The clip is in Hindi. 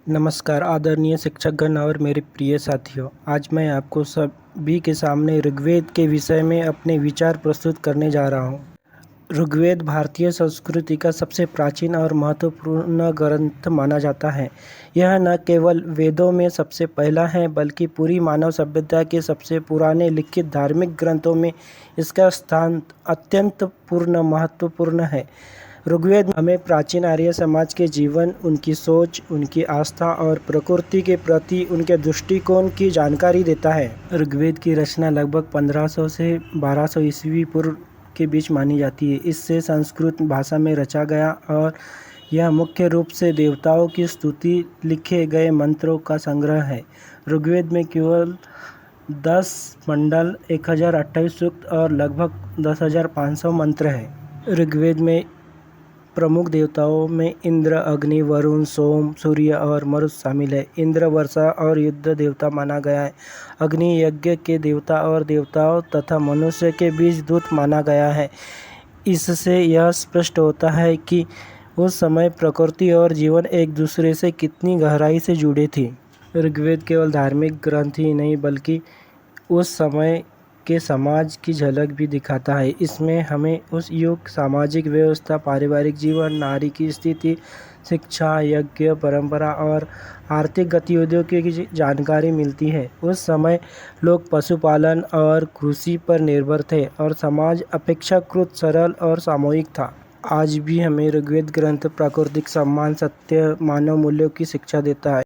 नमस्कार आदरणीय शिक्षकगण और मेरे प्रिय साथियों। आज मैं आपको सभी के सामने ऋग्वेद के विषय में अपने विचार प्रस्तुत करने जा रहा हूँ। ऋग्वेद भारतीय संस्कृति का सबसे प्राचीन और महत्वपूर्ण ग्रंथ माना जाता है। यह न केवल वेदों में सबसे पहला है बल्कि पूरी मानव सभ्यता के सबसे पुराने लिखित धार्मिक ग्रंथों में इसका स्थान अत्यंत महत्वपूर्ण है। ऋग्वेद हमें प्राचीन आर्य समाज के जीवन, उनकी सोच, उनकी आस्था और प्रकृति के प्रति उनके दृष्टिकोण की जानकारी देता है। ऋग्वेद की रचना लगभग 1500 से 1200 ईस्वी पूर्व के बीच मानी जाती है। इससे संस्कृत भाषा में रचा गया और यह मुख्य रूप से देवताओं की स्तुति लिखे गए मंत्रों का संग्रह है। ऋग्वेद में केवल 10 मंडल, 1028 सूक्त और लगभग 10,500 मंत्र हैं। ऋग्वेद में प्रमुख देवताओं में इंद्र, अग्नि, वरुण, सोम, सूर्य और मरुत शामिल है। इंद्र वर्षा और युद्ध देवता माना गया है। अग्नि यज्ञ के देवता और देवताओं तथा मनुष्य के बीच दूत माना गया है। इससे यह स्पष्ट होता है कि उस समय प्रकृति और जीवन एक दूसरे से कितनी गहराई से जुड़े थे। ऋग्वेद केवल धार्मिक ग्रंथ ही नहीं बल्कि उस समय के समाज की झलक भी दिखाता है। इसमें हमें उस युग सामाजिक व्यवस्था, पारिवारिक जीवन, नारी की स्थिति, शिक्षा, यज्ञ, परंपरा और आर्थिक गतिविधियों की जानकारी मिलती है। उस समय लोग पशुपालन और कृषि पर निर्भर थे और समाज अपेक्षाकृत सरल और सामूहिक था। आज भी हमें ऋग्वेद ग्रंथ प्राकृतिक सम्मान, सत्य, मानव मूल्यों की शिक्षा देता है।